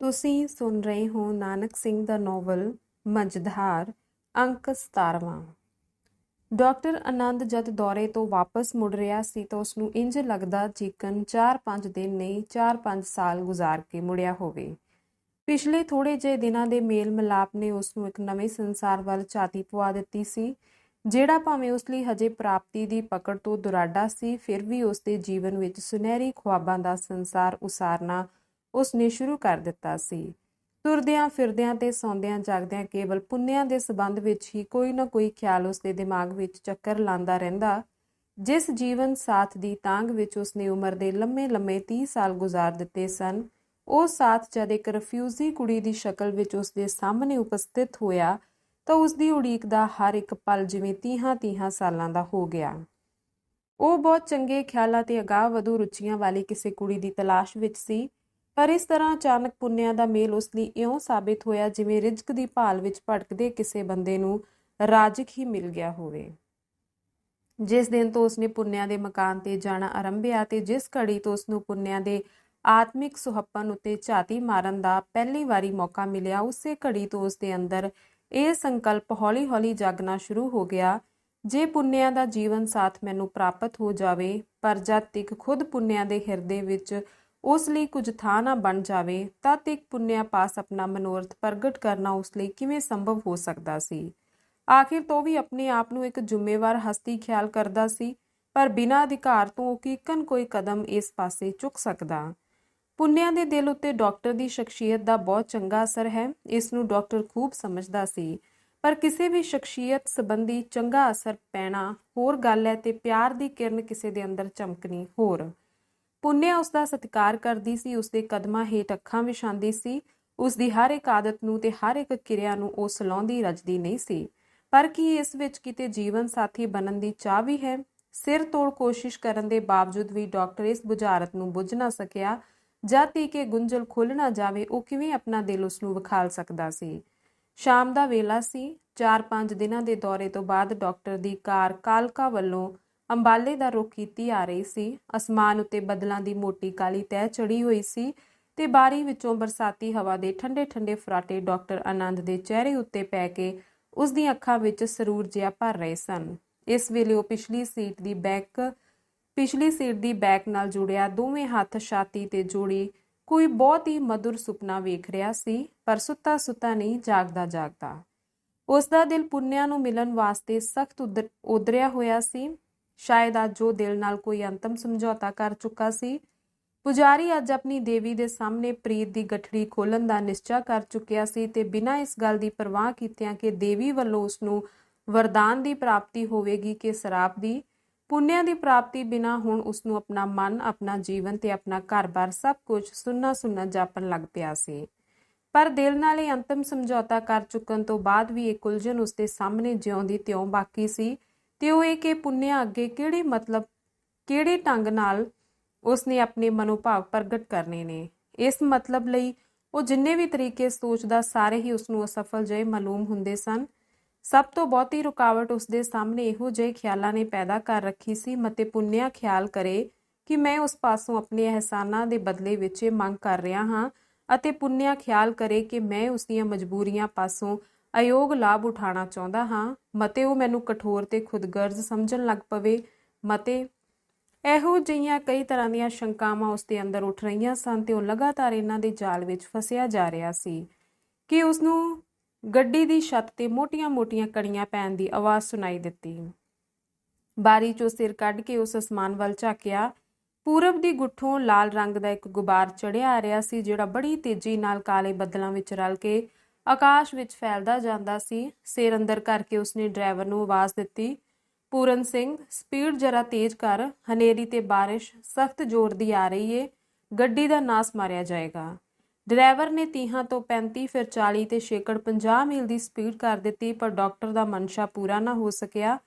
ਤੁਸੀਂ ਸੁਣ ਰਹੇ ਹੋ ਨਾਨਕ ਸਿੰਘ ਦਾ ਨੋਵਲ ਮਝਧਾਰ ਅੰਕ 17ਵਾਂ। ਡਾਕਟਰ ਆਨੰਦ ਜਦ ਦੌਰੇ ਤੋਂ ਵਾਪਸ ਮੁੜ ਰਿਹਾ ਸੀ ਤਾਂ ਉਸਨੂੰ ਇੰਜ ਲੱਗਦਾ ਜਿਕਨ 4-5 ਦਿਨ ਨਹੀਂ 4-5 ਸਾਲ ਗੁਜ਼ਾਰ ਕੇ ਮੁੜਿਆ ਹੋਵੇ। ਪਿਛਲੇ ਥੋੜੇ ਜਿਹੇ ਦਿਨਾਂ ਦੇ ਮੇਲ ਮਿਲਾਪ ਨੇ ਉਸਨੂੰ ਇੱਕ ਨਵੇਂ ਸੰਸਾਰ ਵੱਲ ਝਾਤੀ ਪਵਾ ਦਿੱਤੀ ਸੀ, ਜਿਹੜਾ ਭਾਵੇਂ ਉਸ ਲਈ ਹਜੇ ਪ੍ਰਾਪਤੀ ਦੀ ਪਕੜ ਤੋਂ ਦੁਰਾਡਾ ਸੀ, ਫਿਰ ਵੀ ਉਸਦੇ ਜੀਵਨ ਵਿੱਚ ਸੁਨਹਿਰੀ ਖ਼ੁਆਬਾਂ ਦਾ ਸੰਸਾਰ ਉਸਾਰਨਾ ਉਸਨੇ ਸ਼ੁਰੂ ਕਰ ਦਿੱਤਾ ਸੀ। ਤੁਰਦਿਆਂ ਫਿਰਦਿਆਂ ਤੇ ਸੌਂਦਿਆਂ ਜਾਗਦਿਆਂ ਕੇਵਲ ਪੁੰਨਿਆਂ ਦੇ ਸਬੰਧ ਵਿੱਚ ਹੀ ਕੋਈ ਨਾ ਕੋਈ ਖਿਆਲ ਉਸਦੇ ਦਿਮਾਗ ਵਿੱਚ ਚੱਕਰ ਲਾਉਂਦਾ ਰਹਿੰਦਾ। ਜਿਸ ਜੀਵਨ ਸਾਥ ਦੀ ਤਾਂਘ ਵਿੱਚ ਉਸਨੇ ਉਮਰ ਦੇ ਲੰਮੇ 30 ਸਾਲ ਗੁਜ਼ਾਰ ਦਿੱਤੇ ਸਨ, ਉਹ ਸਾਥ ਜਦ ਇੱਕ ਰਫਿਊਜੀ ਕੁੜੀ ਦੀ ਸ਼ਕਲ ਵਿੱਚ ਉਸਦੇ ਸਾਹਮਣੇ ਉਪਸਥਿਤ ਹੋਇਆ ਤਾਂ ਉਸਦੀ ਉਡੀਕ ਦਾ ਹਰ ਇੱਕ ਪਲ ਜਿਵੇਂ 30 ਸਾਲਾਂ ਦਾ ਹੋ ਗਿਆ। ਉਹ ਬਹੁਤ ਚੰਗੇ ਖਿਆਲਾਂ ਤੇ ਅਗਾਂਹ ਵਧੂ ਰੁਚੀਆਂ ਵਾਲੀ ਕਿਸੇ ਕੁੜੀ ਦੀ ਤਲਾਸ਼ ਵਿੱਚ ਸੀ, ਪਰ ਇਸ ਤਰ੍ਹਾਂ ਅਚਾਨਕ ਪੁੰਨਿਆਂ ਦਾ ਮੇਲ ਉਸ ਲਈ ਇਉਂ ਸਾਬਿਤ ਹੋਇਆ ਜਿਵੇਂ ਰਿਜ਼ਕ ਦੀ ਭਾਲ ਵਿੱਚ ਭਟਕਦੇ ਕਿਸੇ ਬੰਦੇ ਨੂੰ ਰਾਜ਼ਕ ਹੀ ਮਿਲ ਗਿਆ ਹੋਵੇ। ਜਿਸ ਦਿਨ ਤੋਂ ਉਸਨੇ ਪੁੰਨਿਆਂ ਦੇ ਮਕਾਨ ਤੇ ਜਾਣਾ ਆਰੰਭਿਆ ਤੇ ਜਿਸ ਘੜੀ ਤੋਂ ਉਸਨੂੰ ਪੁੰਨਿਆਂ ਦੇ ਆਤਮਿਕ ਸੁਹੱਪਨ ਉੱਤੇ ਝਾਤੀ ਮਾਰਨ ਦਾ ਪਹਿਲੀ ਵਾਰੀ ਮੌਕਾ ਮਿਲਿਆ, ਉਸੇ ਘੜੀ ਤੋਂ ਉਸਦੇ ਅੰਦਰ ਇਹ ਸੰਕਲਪ ਹੌਲੀ-ਹੌਲੀ ਜਾਗਣਾ ਸ਼ੁਰੂ ਹੋ ਗਿਆ, ਜੇ ਪੁੰਨਿਆਂ ਦਾ ਜੀਵਨ ਸਾਥ ਮੈਨੂੰ ਪ੍ਰਾਪਤ ਹੋ ਜਾਵੇ, ਪਰ ਜਦ ਤੱਕ ਖੁਦ ਪੁੰਨਿਆਂ ਦੇ ਹਿਰਦੇ ਵਿੱਚ ਉਸ ਲਈ ਕੁਝ ਥਾਂ ਨਾ ਬਣ ਜਾਵੇ, ਤਦ ਤੱਕ ਪੁੰਨਿਆਂ ਪਾਸ ਆਪਣਾ ਮਨੋਰਥ ਪ੍ਰਗਟ ਕਰਨਾ ਉਸ ਲਈ ਕਿਵੇਂ ਸੰਭਵ ਹੋ ਸਕਦਾ ਸੀ। ਆਖਿਰ ਤੋਂ ਵੀ ਆਪਣੇ ਆਪ ਨੂੰ ਇੱਕ ਜ਼ਿੰਮੇਵਾਰ ਹਸਤੀ ਖਿਆਲ ਕਰਦਾ ਸੀ, ਪਰ ਬਿਨਾਂ ਅਧਿਕਾਰ ਤੋਂ ਉਹ ਕਿਕਨ ਕੋਈ ਕਦਮ ਇਸ ਪਾਸੇ ਚੁੱਕ ਸਕਦਾ। ਪੁੰਨਿਆਂ ਦੇ ਦਿਲ ਉੱਤੇ ਡਾਕਟਰ ਦੀ ਸ਼ਖਸੀਅਤ ਦਾ ਬਹੁਤ ਚੰਗਾ ਅਸਰ ਹੈ, ਇਸ ਨੂੰ ਡਾਕਟਰ ਖੂਬ ਸਮਝਦਾ ਸੀ, ਪਰ ਕਿਸੇ ਵੀ ਸ਼ਖਸੀਅਤ ਸੰਬੰਧੀ ਚੰਗਾ ਅਸਰ ਪੈਣਾ ਹੋਰ ਗੱਲ ਹੈ ਤੇ ਪਿਆਰ ਦੀ ਕਿਰਨ ਕਿਸੇ ਦੇ ਅੰਦਰ ਚਮਕਣੀ ਹੋਰ। ਪੁੰਨਿਆ ਉਸਦਾ ਸਤਿਕਾਰ ਕਰਦੀ ਸੀ, ਉਸਦੇ ਕਦਮਾਂ ਹੇਠ ਅੱਖਾਂ ਵਿਛਾਉਂਦੀ ਸੀ, ਉਸਦੀ ਹਰ ਇੱਕ ਆਦਤ ਨੂੰ ਤੇ ਹਰ ਇੱਕ ਕਿਰਿਆ ਨੂੰ ਉਹ ਸਲਾਹੁੰਦੀ ਰਜਦੀ ਨਹੀਂ ਸੀ। ਪਰ ਕੀ ਇਸ ਵਿੱਚ ਕਿਤੇ ਜੀਵਨ ਸਾਥੀ ਬਣਨ ਦੀ ਚਾਹ ਵੀ ਹੈ? ਸਿਰ ਤੋੜ ਕੋਸ਼ਿਸ਼ ਕਰਨ ਦੇ ਬਾਵਜੂਦ ਵੀ ਡਾਕਟਰ ਇਸ ਬੁਝਾਰਤ ਨੂੰ ਬੁੱਝ ਨਾ ਸਕਿਆ। ਜਦ ਤੱਕ ਇਹ ਗੁੰਝਲ ਖੁੱਲ੍ਹ ਨਾ ਜਾਵੇ, ਉਹ ਕਿਵੇਂ ਆਪਣਾ ਦਿਲ ਉਸਨੂੰ ਵਿਖਾਲ ਸਕਦਾ ਸੀ। ਸ਼ਾਮ ਦਾ ਵੇਲਾ ਸੀ। 4-5 ਦਿਨਾਂ ਦੇ ਦੌਰੇ ਤੋਂ ਬਾਅਦ ਡਾਕਟਰ ਦੀ ਕਾਰ ਕਾਲਕਾ ਵੱਲੋਂ ਅੰਬਾਲੇ ਦਾ ਰੁਖ ਕੀਤੀ ਆ ਰਹੀ ਸੀ। ਅਸਮਾਨ ਉੱਤੇ ਬੱਦਲਾਂ ਦੀ ਮੋਟੀ ਕਾਲੀ ਤਹਿ ਚੜੀ ਹੋਈ ਸੀ ਤੇ ਬਾਰੀ ਵਿੱਚੋਂ ਬਰਸਾਤੀ ਹਵਾ ਦੇ ਠੰਡੇ ਫਰਾਟੇ ਡਾਕਟਰ ਆਨੰਦ ਦੇ ਚਿਹਰੇ ਉੱਤੇ ਪੈ ਕੇ ਉਸਦੀਆਂ ਅੱਖਾਂ ਵਿੱਚ ਸਰੂਰ ਜਿਹਾ ਭਰ ਰਹੇ ਸਨ। ਇਸ ਵੇਲੇ ਉਹ ਪਿਛਲੀ ਸੀਟ ਦੀ ਬੈਕ ਨਾਲ ਜੁੜਿਆ ਦੋਵੇਂ ਹੱਥ ਛਾਤੀ ਤੇ ਜੋੜੀ ਕੋਈ ਬਹੁਤ ਹੀ ਮਧੁਰ ਸੁਪਨਾ ਵੇਖ ਰਿਹਾ ਸੀ, ਪਰ ਸੁੱਤਾ ਨਹੀਂ, ਜਾਗਦਾ। ਉਸਦਾ ਦਿਲ ਪੁੰਨਿਆਂ ਨੂੰ ਮਿਲਣ ਵਾਸਤੇ ਸਖਤ ਉਦਰਿਆ ਹੋਇਆ ਸੀ। ਸ਼ਾਇਦ ਅੱਜ ਉਹ ਦਿਲ ਨਾਲ ਕੋਈ ਅੰਤਮ ਸਮਝੌਤਾ ਕਰ ਚੁੱਕਾ ਸੀ। ਪੁਜਾਰੀ ਅੱਜ ਆਪਣੀ ਦੇਵੀ ਦੇ ਸਾਹਮਣੇ ਪ੍ਰੀਤ ਦੀ ਗਠੜੀ ਖੋਲ੍ਹਣ ਦਾ ਨਿਸ਼ਚਾ ਕਰ ਚੁੱਕਿਆ ਸੀ ਤੇ ਬਿਨਾਂ ਇਸ ਗੱਲ ਦੀ ਪਰਵਾਹ ਕੀਤਿਆਂ ਕਿ ਦੇਵੀ ਵੱਲੋਂ ਉਸਨੂੰ ਵਰਦਾਨ ਦੀ ਪ੍ਰਾਪਤੀ ਹੋਵੇਗੀ ਕਿ ਸਰਾਪ ਦੀ, ਪੁੰਨਿਆਂ ਦੀ ਪ੍ਰਾਪਤੀ ਬਿਨਾਂ ਹੁਣ ਉਸਨੂੰ ਆਪਣਾ ਮਨ, ਆਪਣਾ ਜੀਵਨ ਤੇ ਆਪਣਾ ਘਰ-ਬਾਰ ਸਭ ਕੁਝ ਸੁੰਨਾ ਜਾਪਣ ਲੱਗ ਪਿਆ ਸੀ। ਪਰ ਦਿਲ ਨਾਲ ਇਹ ਅੰਤਮ ਸਮਝੌਤਾ ਕਰ ਚੁੱਕਣ ਤੋਂ ਬਾਅਦ ਵੀ ਇੱਕ ਉਲਝਣ ਉਸਦੇ ਸਾਹਮਣੇ ਜਿਉਂ ਦੀ ਤਿਉਂ ਬਾਕੀ ਸੀ ਤੇ ਉਹ ਇਹ ਕਿ ਪੁੰਨਿਆਂ ਅੱਗੇ ਕਿਹੜੇ ਢੰਗ ਨਾਲ ਉਸਨੇ ਆਪਣੇ ਮਨੋਭਾਵ ਪ੍ਰਗਟ ਕਰਨੇ ਨੇ। ਇਸ ਮਤਲਬ ਲਈ ਉਹ ਜਿੰਨੇ ਵੀ ਤਰੀਕੇ ਸੋਚਦਾ, ਸਾਰੇ ਹੀ ਉਸਨੂੰ ਅਸਫਲ ਜਿਹੇ ਮਾਲੂਮ ਹੁੰਦੇ ਸਨ। ਸਭ ਤੋਂ ਬਹੁਤੀ ਰੁਕਾਵਟ ਉਸਦੇ ਸਾਹਮਣੇ ਇਹੋ ਜਿਹੇ ਖਿਆਲਾਂ ਨੇ ਪੈਦਾ ਕਰ ਰੱਖੀ ਸੀ, ਮਤੇ ਪੁੰਨਿਆ ਖਿਆਲ ਕਰੇ ਕਿ ਮੈਂ ਉਸ ਪਾਸੋਂ ਆਪਣੇ ਅਹਿਸਾਨਾਂ ਦੇ ਬਦਲੇ ਵਿੱਚ ਇਹ ਮੰਗ ਕਰ ਰਿਹਾ ਹਾਂ ਅਤੇ ਪੁੰਨਿਆ ਖਿਆਲ ਕਰੇ ਕਿ ਮੈਂ ਉਸਦੀਆਂ ਮਜਬੂਰੀਆਂ ਪਾਸੋਂ ਅਯੋਗ ਲਾਭ ਉਠਾਉਣਾ ਚਾਹੁੰਦਾ ਹਾਂ, ਮਤੇ ਉਹ ਮੈਨੂੰ ਕਠੋਰ ਤੇ ਖੁਦਗਰਜ਼ ਸਮਝਣ ਲੱਗ ਪਵੇ। ਮਤੇ ਇਹੋ ਜਿਹੀਆਂ ਕਈ ਤਰ੍ਹਾਂ ਦੀਆਂ ਸ਼ੰਕਾਵਾਂ ਉਸਦੇ ਅੰਦਰ ਉੱਠ ਰਹੀਆਂ ਸਨ ਤੇ ਉਹ ਲਗਾਤਾਰ ਇਹਨਾਂ ਦੇ ਜਾਲ ਵਿੱਚ ਫਸਿਆ ਜਾ ਰਿਹਾ ਸੀ ਕਿ ਉਸਨੂੰ ਗੱਡੀ ਦੀ ਛੱਤ ਤੇ ਮੋਟੀਆਂ ਕਣੀਆਂ ਪੈਣ ਦੀ ਆਵਾਜ਼ ਸੁਣਾਈ ਦਿੱਤੀ। ਬਾਰੀ ਚੋਂ ਸਿਰ ਕੱਢ ਕੇ ਉਸ ਅਸਮਾਨ ਵੱਲ ਝਾਕਿਆ। ਪੂਰਬ ਦੀ ਗੁੱਠੋਂ ਲਾਲ ਰੰਗ ਦਾ ਇੱਕ ਗੁਬਾਰ ਚੜ੍ਹਿਆ ਆ ਰਿਹਾ ਸੀ, ਜਿਹੜਾ ਬੜੀ ਤੇਜ਼ੀ ਨਾਲ ਕਾਲੇ ਬੱਦਲਾਂ ਵਿੱਚ ਰਲ ਕੇ ਆਕਾਸ਼ ਵਿੱਚ ਫੈਲਦਾ ਜਾਂਦਾ ਸੀ। ਸਿਰ ਅੰਦਰ ਕਰਕੇ ਉਸਨੇ ਡਰਾਈਵਰ ਨੂੰ ਆਵਾਜ਼ ਦਿੱਤੀ, ਪੂਰਨ ਸਿੰਘ, ਸਪੀਡ ਜਰਾ ਤੇਜ਼ ਕਰ, ਹਨੇਰੀ ਤੇ ਬਾਰਿਸ਼ ਸਖਤ ਜ਼ੋਰ ਦੀ ਆ ਰਹੀ ਏ, ਗੱਡੀ ਦਾ ਨਾਸ ਮਾਰਿਆ ਜਾਏਗਾ। ਡਰਾਈਵਰ ਨੇ 30 ਤੋਂ 35 ਫਿਰ 40 ਤੇ ਛੇਕੜ 50 ਮੀਲ ਦੀ ਸਪੀਡ ਕਰ ਦਿੱਤੀ, ਪਰ ਡਾਕਟਰ ਦਾ ਮਨਸ਼ਾ ਪੂਰਾ ਨਾ ਹੋ ਸਕਿਆ,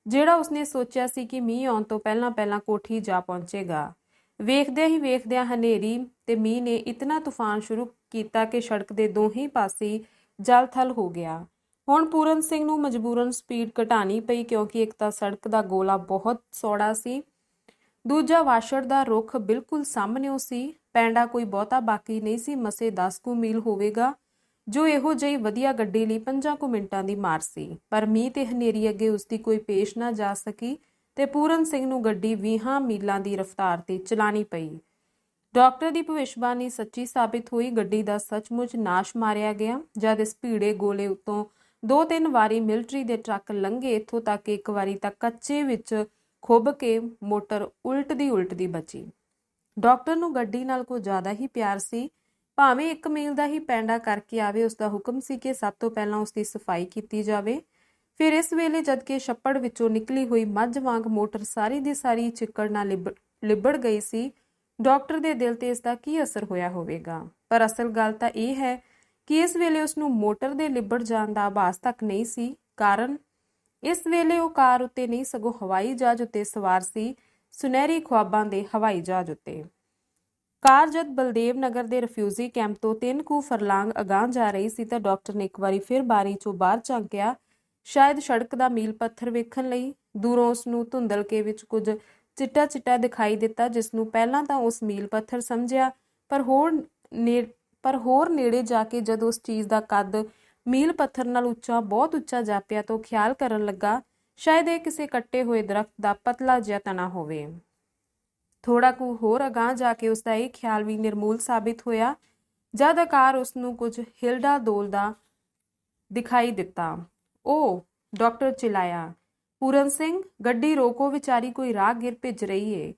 ਜਿਹੜਾ ਉਸਨੇ ਸੋਚਿਆ ਸੀ ਕਿ ਮੀਂਹ ਆਉਣ ਤੋਂ ਪਹਿਲਾਂ ਕੋਠੀ ਜਾ ਪਹੁੰਚੇਗਾ। ਵੇਖਦਿਆਂ ਹਨੇਰੀ ਤੇ ਮੀਂਹ ਨੇ ਇਤਨਾ ਤੂਫਾਨ ਸ਼ੁਰੂ ਕੀਤਾ ਕਿ ਸੜਕ ਦੇ ਦੋਹੀਂ ਪਾਸੇ ਜਲ-ਥਲ ਹੋ ਗਿਆ। ਹੁਣ ਪੂਰਨ ਸਿੰਘ ਨੂੰ ਮਜਬੂਰਨ ਸਪੀਡ ਘਟਾਣੀ ਪਈ, ਕਿਉਂਕਿ ਇੱਕ ਤਾਂ ਸੜਕ ਦਾ ਗੋਲਾ ਬਹੁਤ ਚੌੜਾ ਸੀ, ਦੂਜਾ ਵਾਛੜ ਦਾ ਰੁੱਖ ਬਿਲਕੁਲ ਸਾਹਮਣਿਓ ਸੀ। ਪੈਂਡਾ ਕੋਈ ਬਹੁਤਾ ਬਾਕੀ ਨਹੀਂ ਸੀ, ਮਸੇ 10 ਕੁ ਮੀਲ ਹੋਵੇਗਾ, ਜੋ ਇਹੋ ਜਿਹੀ ਵਧੀਆ ਗੱਡੀ ਲਈ 5 ਕੁ ਮਿੰਟਾਂ ਦੀ ਮਾਰ ਸੀ। ਪਰ ਮੀਂਹ ਤੇ ਹਨੇਰੀ ਅੱਗੇ ਉਸਦੀ ਕੋਈ ਪੇਸ਼ ਨਾ ਜਾ ਸਕੀ ਤੇ ਪੂਰਨ ਸਿੰਘ ਨੂੰ ਗੱਡੀ 20 ਮੀਲਾਂ ਦੀ ਰਫ਼ਤਾਰ ਤੇ ਚਲਾਣੀ ਪਈ। ਡਾਕਟਰ ਦੀ ਭਵਿੱਖਬਾਣੀ ਸੱਚੀ ਸਾਬਿਤ ਹੋਈ। ਗੱਡੀ ਦਾ ਸੱਚਮੁੱਚ ਨਾਸ਼ ਮਾਰਿਆ ਗਿਆ। ਜਦ ਇਸ ਭੀੜੇ ਗੋਲੇ ਉੱਤੋਂ 2-3 ਵਾਰੀ ਮਿਲਟਰੀ ਦੇ ਟਰੱਕ ਲੰਘੇ, ਇੱਥੋਂ ਤੱਕ ਇੱਕ ਵਾਰੀ ਤਾਂ ਕੱਚੇ ਵਿੱਚ ਖੁੱਭ ਕੇ ਮੋਟਰ ਉਲਟਦੀ ਬਚੀ। ਡਾਕਟਰ ਨੂੰ ਗੱਡੀ ਨਾਲ ਕੁਝ ਜ਼ਿਆਦਾ ਹੀ ਪਿਆਰ ਸੀ। ਭਾਵੇਂ 1 ਮੀਲ ਦਾ ਹੀ ਪੈਂਡਾ ਕਰਕੇ ਆਵੇ, ਉਸਦਾ ਹੁਕਮ ਸੀ ਕਿ ਸਭ ਤੋਂ ਪਹਿਲਾਂ ਉਸਦੀ ਸਫਾਈ ਕੀਤੀ ਜਾਵੇ। ਫਿਰ ਇਸ ਵੇਲੇ ਜਦਕਿ ਛੱਪੜ ਵਿੱਚੋਂ ਨਿਕਲੀ ਹੋਈ ਮੱਝ ਵਾਂਗ ਮੋਟਰ ਸਾਰੀ ਦੀ ਸਾਰੀ ਚਿੱਕੜ ਨਾਲ ਲਿਬੜ ਗਈ ਸੀ, ਡਾਕਟਰ ਦੇ ਦਿਲ ਤੇ ਇਸ ਦਾ ਕੀ ਅਸਰ ਹੋਇਆ ਹੋਵੇਗਾ। ਪਰ ਅਸਲ ਗੱਲ ਤਾਂ ਇਹ ਹੈ ਕਿ ਇਸ ਵੇਲੇ ਉਸ ਨੂੰ ਮੋਟਰ ਦੇ ਲਿਬੜ ਜਾਣ ਦਾ ਆਭਾਸ ਤੱਕ ਨਹੀਂ ਸੀ। ਕਾਰਨ ਇਸ ਵੇਲੇ ਉਹ ਕਾਰ ਉੱਤੇ ਨਹੀਂ ਸਗੋਂ ਹਵਾਈ ਜਹਾਜ਼ ਉੱਤੇ ਸਵਾਰ ਸੀ, ਸੁਨਹਿਰੀ ਖੁਆਬਾਂ ਦੇ ਹਵਾਈ ਜਹਾਜ਼ ਉੱਤੇ। ਕਾਰ ਜਦ ਬਲਦੇਵ ਨਗਰ ਦੇ ਰਿਫਿਊਜੀ ਕੈਂਪ ਤੋਂ 3 ਕੁ ਫਰਲਾਂਗ ਅਗਾਂਹ ਜਾ ਰਹੀ ਸੀ ਤਾਂ ਡਾਕਟਰ ਨੇ ਇੱਕ ਵਾਰੀ ਫਿਰ ਬਾਰੀ ਚੋਂ ਬਾਹਰ ਝਾਂਕਿਆ, ਸ਼ਾਇਦ ਸੜਕ ਦਾ ਮੀਲ ਪੱਥਰ ਵੇਖਣ ਲਈ। ਦੂਰੋਂ ਉਸ ਨੂੰ ਧੁੰਦਲਕੇ ਵਿੱਚ ਕੁਝ ਚਿੱਟਾ ਦਿਖਾਈ ਦਿੱਤਾ, ਜਿਸ ਨੂੰ ਪਹਿਲਾਂ ਤਾਂ ਉਸ ਮੀਲ ਪੱਥਰ ਸਮਝਿਆ, ਪਰ ਹੋਰ ਨੇੜੇ ਜਾ ਕੇ ਜਦ ਉਸ ਚੀਜ਼ ਦਾ ਕੱਦ ਮੀਲ ਪੱਥਰ ਨਾਲ ਬਹੁਤ ਉੱਚਾ ਜਾਪਿਆ ਤਾਂ ਖਿਆਲ ਕਰਨ ਲੱਗਾ, ਸ਼ਾਇਦ ਇਹ ਕਿਸੇ ਕੱਟੇ ਹੋਏ ਦਰਖਤ ਦਾ ਪਤਲਾ ਜਿਹਾ ਤਣਾ ਹੋਵੇ। ਥੋੜਾ ਕੁ ਹੋਰ ਅਗਾਂਹ ਜਾ ਕੇ ਉਸਦਾ ਇਹ ਖਿਆਲ ਵੀ ਨਿਰਮੂਲ ਸਾਬਿਤ ਹੋਇਆ ਜਦ ਆਕਾਰ ਉਸ ਨੂੰ ਕੁਝ ਹਿਲਦਾ ਡੋਲਦਾ ਦਿਖਾਈ ਦਿੱਤਾ। "ਓ!" ਡਾਕਟਰ ਚਿਲਾਇਆ। "ਪੂਰਨ ਸਿੰਘ, ਗੱਡੀ ਰੋਕੋ, ਵਿਚਾਰੀ ਕੋਈ ਰਾਹਗੀਰ ਭਿੱਜ ਰਹੀ ਏ।"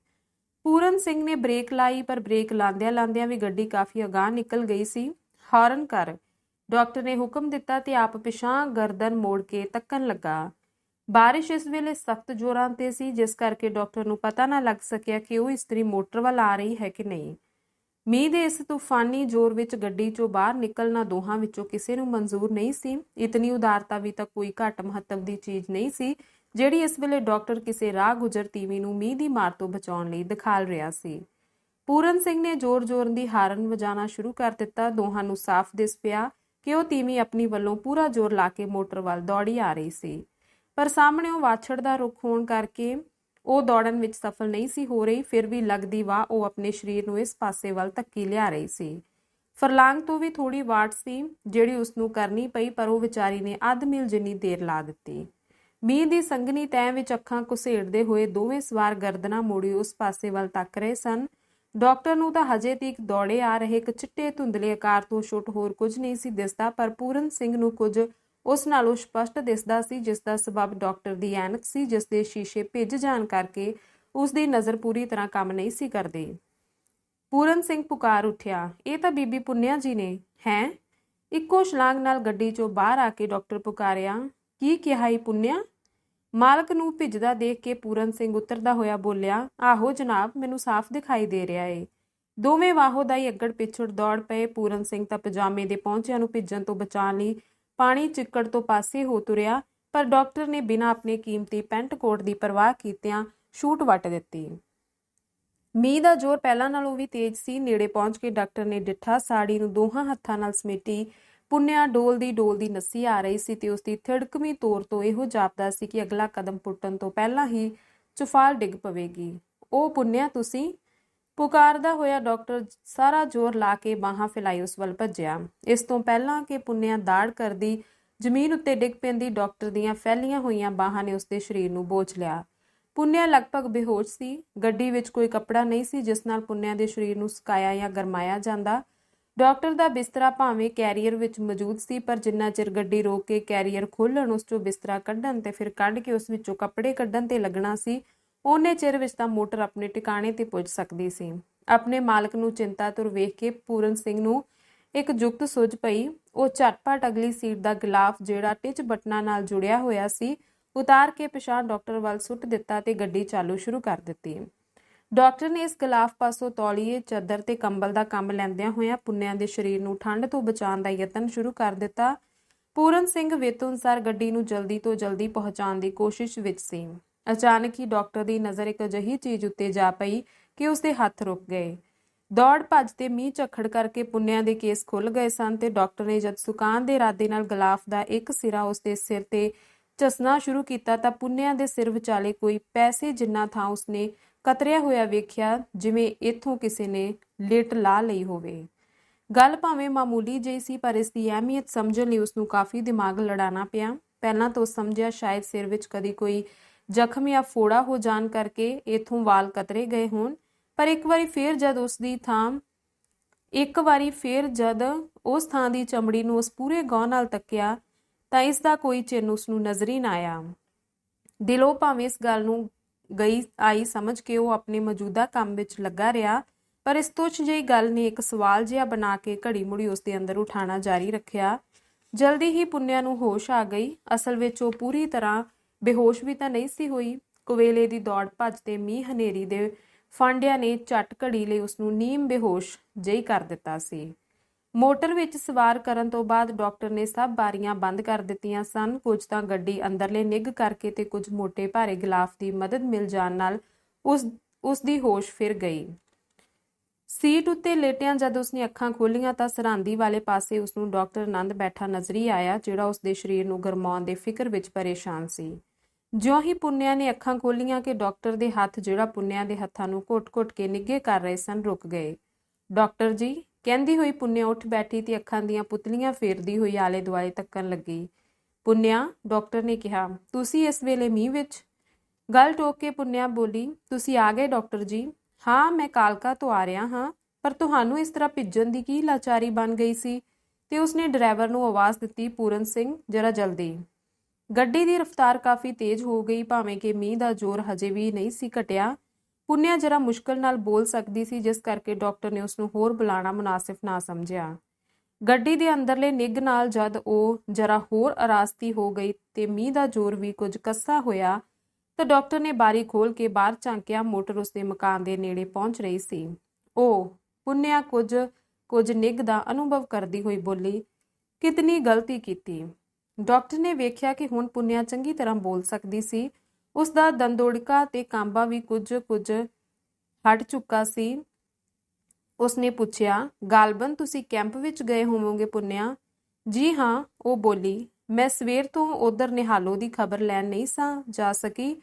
ਪੂਰਨ ਸਿੰਘ ਨੇ ਬ੍ਰੇਕ ਲਾਈ, ਪਰ ਬ੍ਰੇਕ ਲਾਂਦਿਆਂ ਵੀ ਗੱਡੀ ਕਾਫੀ ਅਗਾਂਹ ਨਿਕਲ ਗਈ ਸੀ। "ਹਾਰਨ ਕਰ," ਡਾਕਟਰ ਨੇ ਹੁਕਮ ਦਿੱਤਾ ਤੇ ਆਪ ਪਿਛਾਂਹ ਗਰਦਨ ਮੋੜ ਕੇ ਤੱਕਣ ਲੱਗਾ। ਬਾਰਿਸ਼ ਇਸ ਵੇਲੇ ਸਖਤ ਜ਼ੋਰਾਂ ਤੇ ਸੀ, ਜਿਸ ਕਰਕੇ ਡਾਕਟਰ ਨੂੰ ਪਤਾ ਨਾ ਲੱਗ ਸਕਿਆ ਕਿ ਉਹ ਇਸਤਰੀ ਮੋਟਰ ਵੱਲ ਆ ਰਹੀ ਹੈ ਕਿ ਨਹੀਂ। ਮੀਂਹ ਦੇ ਇਸ ਤੂਫਾਨੀ ਜ਼ੋਰ ਵਿੱਚ ਗੱਡੀ ਚੋਂ ਬਾਹਰ ਨਿਕਲਣਾ ਦੋਹਾਂ ਵਿੱਚੋਂ ਕਿਸੇ ਨੂੰ ਮਨਜ਼ੂਰ ਨਹੀਂ ਸੀ। ਇਤਨੀ ਉਦਾਰਤਾ ਵੀ ਤਾਂ ਕੋਈ ਘੱਟ ਮਹੱਤਵ ਦੀ ਚੀਜ਼ ਨਹੀਂ ਸੀ, ਜਿਹੜੀ ਇਸ ਵੇਲੇ ਡਾਕਟਰ ਕਿਸੇ ਰਾਹ ਗੁਜ਼ਰ ਤੀਵੀਂ ਨੂੰ ਮੀਂਹ ਦੀ ਮਾਰ ਤੋਂ ਬਚਾਉਣ ਲਈ ਦਿਖਾਲ ਰਿਹਾ ਸੀ। ਪੂਰਨ ਸਿੰਘ ਨੇ ਜ਼ੋਰ ਦੀ ਹਾਰਨ ਵਜਾਣਾ ਸ਼ੁਰੂ ਕਰ ਦਿੱਤਾ। ਦੋਹਾਂ ਨੂੰ ਸਾਫ਼ ਦਿਸ ਪਿਆ ਕਿ ਉਹ ਤੀਵੀਂ ਆਪਣੀ ਵੱਲੋਂ ਪੂਰਾ ਜ਼ੋਰ ਲਾ ਕੇ ਮੋਟਰ ਵੱਲ ਦੌੜੀ ਆ ਰਹੀ ਸੀ, ਪਰ ਸਾਹਮਣੇ ਉਹ ਵਾਛੜ ਦਾ ਰੁੱਖ ਹੋਣ ਕਰਕੇ ਉਹ ਦੌੜਨ ਵਿੱਚ ਸਫਲ ਨਹੀਂ ਸੀ ਹੋ ਰਹੀ। ਫਿਰ ਵੀ ਲੱਗਦੀ ਵਾਹ ਉਹ ਆਪਣੇ ਸਰੀਰ ਨੂੰ ਇਸ ਪਾਸੇ ਵੱਲ ਧੱਕੀ ਲਿਆ ਰਹੀ ਸੀ। ਫਰਲਾਂਗ ਤੋਂ ਵੀ ਥੋੜੀ ਵਾਟ ਸੀ ਜਿਹੜੀ ਉਸ ਨੂੰ ਕਰਨੀ ਪਈ, ਪਰ ਉਹ ਵਿਚਾਰੀ ਨੇ ਅੱਧ ਮੀਲ ਜਿੰਨੀ ਦੇਰ ਲਾ ਦਿੱਤੀ। ਮੀਂਹ ਦੀ ਸੰਘਣੀ ਤੈਂ ਵਿੱਚ ਅੱਖਾਂ ਘੁਸੇੜਦੇ ਹੋਏ ਦੋਵੇਂ ਸਵਾਰ ਗਰਦਨਾਂ ਮੋੜੀ ਉਸ ਪਾਸੇ ਵੱਲ ਤੱਕ ਰਹੇ ਸਨ। ਡਾਕਟਰ ਨੂੰ ਤਾਂ ਹਜੇ ਤੀਕ ਦੌੜੇ ਆ ਰਹੇ ਇੱਕ ਚਿੱਟੇ ਧੁੰਦਲੇ ਆਕਾਰ ਤੋਂ ਛੁੱਟ ਹੋਰ ਕੁਝ ਨਹੀਂ ਸੀ ਦਿਸਦਾ, ਪਰ ਪੂਰਨ ਸਿੰਘ ਨੂੰ ਕੁਝ ਉਸ ਨਾਲੋਂ ਸਪਸ਼ਟ ਦਿਸਦਾ ਸੀ, ਜਿਸ ਦਾ ਸਬਬ ਡਾਕਟਰ ਦੀ ਐਨਕ ਸੀ, ਜਿਸ ਦੇ ਸ਼ੀਸ਼ੇ ਭਿੱਜ ਜਾਣ ਕਰਕੇ ਉਸ ਦੀ ਨਜ਼ਰ ਪੂਰੀ ਤਰ੍ਹਾਂ ਕੰਮ ਨਹੀਂ ਸੀ ਕਰਦੀ। ਪੂਰਨ ਸਿੰਘ ਪੁਕਾਰ ਉੱਠਿਆ, "ਇਹ ਤਾਂ ਬੀਬੀ ਪੁੰਨਿਆ ਜੀ ਨੇ।" "ਹੈਂ?" ਇੱਕੋ ਛਲਾਂਗ ਨਾਲ ਗੱਡੀ ਚੋਂ ਬਾਹਰ ਆ ਕੇ ਡਾਕਟਰ ਪੁਕਾਰਿਆ। "ਕੀ ਕਿਹਾ ਈ ਪੁੰਨਿਆ?" ਮਾਲਕ ਨੂੰ ਭਿੱਜਦਾ ਦੇਖ ਕੇ ਪੂਰਨ ਸਿੰਘ ਉਤਰਦਾ ਹੋਇਆ ਬੋਲਿਆ, "ਆਹੋ ਜਨਾਬ, ਮੈਨੂੰ ਸਾਫ਼ ਦਿਖਾਈ ਦੇ ਰਿਹਾ ਏ।" ਦੋਵੇਂ ਵਾਹੋ ਦਾ ਹੀ ਅੱਗੜ ਪਿੱਛੜ ਦੌੜ ਪਏ। ਪੂਰਨ ਸਿੰਘ ਤਾਂ ਪਜਾਮੇ ਦੇ ਪਹੁੰਚਿਆਂ ਨੂੰ ਭਿੱਜਣ ਤੋਂ ਬਚਾਉਣ ਲਈ ਪਾਣੀ ਚਿੱਕੜ ਤੋਂ ਪਾਸੇ ਹੋ ਤੁਰਿਆ, ਪਰ ਡਾਕਟਰ ਨੇ ਬਿਨਾਂ ਆਪਣੇ ਕੀਮਤੀ ਪੈਂਟ ਕੋਟ ਦੀ ਪਰਵਾਹ ਕੀਤਿਆਂ ਸ਼ੂਟ ਵੱਟ ਦਿੱਤੀ। ਮੀਂਹ ਦਾ ਜ਼ੋਰ ਪਹਿਲਾਂ ਨਾਲੋਂ ਵੀ ਤੇਜ਼ ਸੀ। ਨੇੜੇ ਪਹੁੰਚ ਕੇ ਡਾਕਟਰ ਨੇ ਡਿੱਠਾ, ਸਾੜੀ ਨੂੰ ਦੋਹਾਂ ਹੱਥਾਂ ਨਾਲ ਸਮੇਟੀ ਪੁੰਨਿਆ ਡੋਲਦੀ ਨੱਸੀ ਆ ਰਹੀ ਸੀ ਤੇ ਉਸਦੀ ਥਿੜਕਵੀਂ ਤੋਰ ਤੋਂ ਇਹੋ ਜਾਪਦਾ ਸੀ ਕਿ ਅਗਲਾ ਕਦਮ ਪੁੱਟਣ ਤੋਂ ਪਹਿਲਾਂ ਹੀ ਚੁਫਾਲ ਡਿੱਗ ਪਵੇਗੀ। "ਉਹ ਪੁੰਨਿਆ, ਤੁਸੀਂ?" ਪੁਕਾਰਦਾ ਹੋਇਆ ਡਾਕਟਰ ਸਾਰਾ ਜ਼ੋਰ ਲਾ ਕੇ ਬਾਹਾਂ ਫੈਲਾਈ ਉਸ ਵੱਲ ਭੱਜਿਆ। ਇਸ ਤੋਂ ਪਹਿਲਾਂ ਕਿ ਪੁੰਨਿਆ ਦਾੜ ਕਰਦੀ ਜ਼ਮੀਨ ਉੱਤੇ ਡਿੱਗ ਪੈਂਦੀ, ਡਾਕਟਰ ਦੀਆਂ ਫੈਲੀਆਂ ਹੋਈਆਂ ਬਾਹਾਂ ਨੇ ਉਸਦੇ ਸਰੀਰ ਨੂੰ ਬੋਚ ਲਿਆ। ਪੁੰਨਿਆ ਲਗਭਗ ਬੇਹੋਸ਼ ਸੀ। ਗੱਡੀ ਵਿੱਚ ਕੋਈ ਕੱਪੜਾ ਨਹੀਂ ਸੀ ਜਿਸ ਨਾਲ ਪੁੰਨਿਆ ਦੇ ਸਰੀਰ ਨੂੰ ਸੁਕਾਇਆ ਜਾਂ ਗਰਮਾਇਆ ਜਾਂਦਾ। ਡਾਕਟਰ ਦਾ ਬਿਸਤਰਾ ਭਾਵੇਂ ਕੈਰੀਅਰ ਵਿੱਚ ਮੌਜੂਦ ਸੀ, ਪਰ ਜਿੰਨਾ ਚਿਰ ਗੱਡੀ ਰੋਕ ਕੇ ਕੈਰੀਅਰ ਖੋਲ੍ਹਣ, ਉਸ ਚੋਂ ਬਿਸਤਰਾ ਕੱਢਣ ਤੇ ਫਿਰ ਕੱਢ ਕੇ ਉਸ ਵਿੱਚੋਂ ਕੱਪੜੇ ਕੱਢਣ ਤੇ ਲੱਗਣਾ ਸੀ, ਓਨੇ ਚਿਰ ਵਿੱਚ ਤਾਂ ਮੋਟਰ ਆਪਣੇ ਟਿਕਾਣੇ ਤੇ ਪੁੱਜ ਸਕਦੀ ਸੀ। ਆਪਣੇ ਮਾਲਕ ਨੂੰ ਚਿੰਤਾਤੁਰ ਵੇਖ ਕੇ ਪੂਰਨ ਸਿੰਘ ਨੂੰ ਇੱਕ ਜੁਗਤ ਸੁੱਝ ਪਈ। ਉਹ ਝਟਪਟ ਅਗਲੀ ਸੀਟ ਦਾ ਗਿਲਾਫ, ਜਿਹੜਾ ਟਿਚ ਬਟਨਾਂ ਨਾਲ ਜੁੜਿਆ ਹੋਇਆ ਸੀ, ਉਤਾਰ ਕੇ ਪਿਛਾਂਹ ਡਾਕਟਰ ਵੱਲ ਸੁੱਟ ਦਿੱਤਾ ਤੇ ਗੱਡੀ ਚਾਲੂ ਸ਼ੁਰੂ ਕਰ ਦਿੱਤੀ। ਡਾਕਟਰ ਨੇ ਇਸ ਗਿਲਾਫ ਪਾਸੋਂ ਤੌਲੀਏ, ਚਾਦਰ ਤੇ ਕੰਬਲ ਦਾ ਕੰਮ ਲੈਂਦਿਆਂ ਹੋਇਆਂ ਪੁੰਨਿਆ ਦੇ ਸਰੀਰ ਨੂੰ ਠੰਡ ਤੋਂ ਬਚਾਉਣ ਦਾ ਯਤਨ ਸ਼ੁਰੂ ਕਰ ਦਿੱਤਾ। ਪੂਰਨ ਸਿੰਘ ਵਿੱਤ ਅਨੁਸਾਰ ਗੱਡੀ ਨੂੰ ਜਲਦੀ ਤੋਂ ਜਲਦੀ ਪਹੁੰਚਾਉਣ ਦੀ ਕੋਸ਼ਿਸ਼ ਵਿੱਚ ਸੀ। ਅਚਾਨਕ ਹੀ ਡਾਕਟਰ ਦੀ ਨਜ਼ਰ ਇੱਕ ਅਜਿਹੀ ਚੀਜ਼ ਉੱਤੇ ਜਾ ਪਈ ਕਿ ਉਸਦੇ ਹੱਥ ਰੁਕ ਗਏ। ਦੌੜ ਭੱਜ ਤੇ ਮੀਂਹ ਝੱਖੜ ਕਰਕੇ ਪੁੰਨਿਆ ਦੇ ਕੇਸ ਖੁੱਲ ਗਏ ਸਨ ਤੇ ਡਾਕਟਰ ਨੇ ਜਦ ਸੁਕਾਉਣ ਦੇ ਇਰਾਦੇ ਨਾਲ ਗਿਲਾਫ ਦਾ ਇੱਕ ਸਿਰਾ ਉਸਦੇ ਸਿਰ ਤੇ ਝੱਸਣਾ ਸ਼ੁਰੂ ਕੀਤਾ ਤਾਂ ਪੁੰਨਿਆ ਦੇ ਸਿਰ ਵਿਚਾਲੇ ਕੋਈ ਪੈਸੇ ਜਿੰਨਾ ਥਾਂ ਉਸਨੇ ਕਤਰਿਆ ਹੋਇਆ ਵੇਖਿਆ, ਜਿਵੇਂ ਇੱਥੋਂ ਕਿਸੇ ਨੇ ਲਿਟ ਲਾ ਲਈ ਹੋਵੇ। ਗੱਲ ਭਾਵੇਂ ਮਾਮੂਲੀ ਜਿਹੀ ਸੀ, ਪਰ ਇਸ ਦੀ ਅਹਿਮੀਅਤ ਸਮਝਣ ਲਈ ਉਸਨੂੰ ਕਾਫੀ ਦਿਮਾਗ ਲੜਾਉਣਾ ਪਿਆ। ਪਹਿਲਾਂ ਤਾਂ ਸਮਝਿਆ ਸ਼ਾਇਦ ਸਿਰ ਵਿੱਚ ਕਦੀ ਕੋਈ ਜ਼ਖਮ ਜਾਂ ਫੋੜਾ ਹੋ ਜਾਣ ਕਰਕੇ ਇੱਥੋਂ ਵਾਲ ਕਤਰੇ ਗਏ ਹੋਣ, ਪਰ ਇੱਕ ਵਾਰੀ ਫੇਰ ਜਦ ਉਸ ਥਾਂ ਦੀ ਚਮੜੀ ਨੂੰ ਉਸ ਪੂਰੇ ਗੌਰ ਨਾਲ ਤੱਕਿਆ ਤਾਂ ਇਸ ਦਾ ਕੋਈ ਚਿੰਨ੍ਹ ਉਸਨੂੰ ਨਜ਼ਰ ਹੀ ਨਾ ਆਇਆ। ਦਿਲੋਂ ਭਾਵੇਂ ਇਸ ਗੱਲ ਨੂੰ ਆਈ ਸਮਝ ਕੇ ਉਹ ਆਪਣੇ ਮੌਜੂਦਾ ਕੰਮ ਵਿੱਚ ਲੱਗਾ ਰਿਹਾ, ਪਰ ਇਸ ਤੁੱਛ ਜਿਹੀ ਗੱਲ ਨੇ ਇੱਕ ਸਵਾਲ ਜਿਹਾ ਬਣਾ ਕੇ ਘੜੀ ਮੁੜੀ ਉਸਦੇ ਅੰਦਰ ਉਠਾਉਣਾ ਜਾਰੀ ਰੱਖਿਆ। ਜਲਦੀ ਹੀ ਪੁੰਨਿਆ ਨੂੰ ਹੋਸ਼ ਆ ਗਈ। ਅਸਲ ਵਿੱਚ ਉਹ ਪੂਰੀ ਤਰ੍ਹਾਂ ਬੇਹੋਸ਼ ਵੀ ਤਾਂ ਨਹੀਂ ਸੀ ਹੋਈ। ਕੁਵੇਲੇ ਦੀ ਦੌੜ ਭੱਜ ਤੇ ਮੀਂਹ ਹਨੇਰੀ ਦੇ ਫਾਂਡਿਆਂ ਨੇ ਝੱਟ ਘੜੀ ਲਈ ਉਸਨੂੰ ਨੀਮ ਬੇਹੋਸ਼ ਜਿਹੀ ਕਰ ਦਿੱਤਾ ਸੀ। ਮੋਟਰ ਵਿੱਚ ਸਵਾਰ ਕਰਨ ਤੋਂ ਬਾਅਦ ਡਾਕਟਰ ਨੇ ਸਭ ਬਾਰੀਆਂ ਬੰਦ ਕਰ ਦਿੱਤੀਆਂ ਸਨ। ਕੁਝ ਤਾਂ ਗੱਡੀ ਅੰਦਰਲੇ ਨਿੱਘ ਕਰਕੇ ਤੇ ਕੁਝ ਮੋਟੇ ਭਾਰੇ ਗਿਲਾਫ ਦੀ ਮਦਦ ਮਿਲ ਜਾਣ ਨਾਲ ਉਸ ਦੀ ਹੋਸ਼ ਫਿਰ ਗਈ। ਸੀਟ ਉੱਤੇ ਲੇਟਿਆਂ ਜਦ ਉਸਨੇ ਅੱਖਾਂ ਖੋਲੀਆਂ ਤਾਂ ਸਰਹੰਦੀ ਵਾਲੇ ਪਾਸੇ ਉਸਨੂੰ ਡਾਕਟਰ ਆਨੰਦ ਬੈਠਾ ਨਜ਼ਰੀ ਆਇਆ, ਜਿਹੜਾ ਉਸਦੇ ਸਰੀਰ ਨੂੰ ਗਰਮਾਉਣ ਦੇ ਫਿਕਰ ਵਿੱਚ ਪਰੇਸ਼ਾਨ ਸੀ। ਜਿਉਂ ਹੀ ਪੁੰਨਿਆ ਨੇ ਅੱਖਾਂ ਖੋਲੀਆਂ ਕਿ ਡਾਕਟਰ ਦੇ ਹੱਥ, ਜਿਹੜਾ ਪੁੰਨਿਆ ਦੇ ਹੱਥਾਂ ਨੂੰ ਘੁੱਟ-ਘੁੱਟ ਕੇ ਨਿੱਘੇ ਕਰ ਰਹੇ ਸਨ, ਰੁਕ ਗਏ। ਡਾਕਟਰ ਜੀ, ਕਹਿੰਦੀ ਹੋਈ ਪੁੰਨਿਆ ਉੱਠ ਬੈਠੀ ਤੇ ਅੱਖਾਂ ਦੀਆਂ ਪੁਤਲੀਆਂ ਫੇਰਦੀ ਹੋਈ ਆਲੇ ਦੁਆਲੇ ਤੱਕਣ ਲੱਗੀ। ਪੁੰਨਿਆ, ਡਾਕਟਰ ਨੇ ਕਿਹਾ, ਤੁਸੀਂ ਇਸ ਵੇਲੇ ਮੀਂਹ ਵਿੱਚ? ਗੱਲ ਟੋਕ ਕੇ ਪੁੰਨਿਆ ਬੋਲੀ, ਤੁਸੀਂ ਆ ਗਏ ਡਾਕਟਰ ਜੀ? ਹਾਂ, ਮੈਂ ਕਾਲਕਾ ਤੋਂ ਆ ਰਿਹਾ ਹਾਂ, ਪਰ ਤੁਹਾਨੂੰ ਇਸ ਤਰ੍ਹਾਂ ਭਿੱਜਣ ਦੀ ਕੀ ਲਾਚਾਰੀ ਬਣ ਗਈ ਸੀ? ਤੇ ਉਸਨੇ ਡਰਾਈਵਰ ਨੂੰ ਆਵਾਜ਼ ਦਿੱਤੀ, ਪੂਰਨ ਸਿੰਘ, ਜਰਾ ਜਲਦੀ। ਗੱਡੀ ਦੀ ਰਫ਼ਤਾਰ ਕਾਫੀ ਤੇਜ਼ ਹੋ ਗਈ, ਭਾਵੇਂ ਕਿ ਮੀਂਹ ਦਾ ਜ਼ੋਰ ਹਜੇ ਵੀ ਨਹੀਂ ਸੀ ਘਟਿਆ। ਪੁੰਨਿਆ ਜਰਾ ਮੁਸ਼ਕਲ ਨਾਲ ਬੋਲ ਸਕਦੀ ਸੀ, ਜਿਸ ਕਰਕੇ ਡਾਕਟਰ ਨੇ ਉਸਨੂੰ ਹੋਰ ਬੁਲਾਉਣਾ ਮੁਨਾਸਿਬ ਨਾ ਸਮਝਿਆ। ਗੱਡੀ ਦੇ ਅੰਦਰਲੇ ਨਿੱਘ ਨਾਲ ਜਦ ਉਹ ਜਰਾ ਹੋਰ ਅਰਾਸਤੀ ਹੋ ਗਈ ਤੇ ਮੀਂਹ ਦਾ ਜ਼ੋਰ ਵੀ ਕੁਝ ਕੱਸਾ ਹੋਇਆ ਤਾਂ ਡਾਕਟਰ ਨੇ ਬਾਰੀ ਖੋਲ ਕੇ ਬਾਹਰ ਝਾਂਕਿਆ। ਮੋਟਰ ਉਸਦੇ ਮਕਾਨ ਦੇ ਨੇੜੇ ਪਹੁੰਚ ਰਹੀ ਸੀ। ਉਹ ਪੁੰਨਿਆ ਕੁਝ ਨਿੱਘ ਦਾ ਅਨੁਭਵ ਕਰਦੀ ਹੋਈ ਬੋਲੀ, ਕਿਤਨੀ ਗਲਤੀ ਕੀਤੀ। ਡਾਕਟਰ ਨੇ ਵੇਖਿਆ ਕਿ ਹੁਣ ਪੁੰਨਿਆ ਚੰਗੀ ਤਰ੍ਹਾਂ ਬੋਲ ਸਕਦੀ ਸੀ। ਉਸ ਦਾ ਦੰਦੋੜਕਾ ਤੇ ਕਾਂਬਾ ਵੀ ਕੁਝ ਹਟ ਚੁੱਕਾ ਸੀ। ਉਸਨੇ ਪੁੱਛਿਆ, ਗਾਲਬਨ ਤੁਸੀਂ ਕੈਂਪ ਵਿੱਚ ਗਏ ਹੋਵੋਗੇ ਪੁੰਨਿਆ? ਜੀ ਹਾਂ, ਉਹ ਬੋਲੀ, ਮੈਂ ਸਵੇਰ ਤੋਂ ਉਧਰ ਨਿਹਾਲੋ ਦੀ ਖਬਰ ਲੈਣ ਨਹੀਂ ਸਾਂ ਜਾ ਸਕੀ।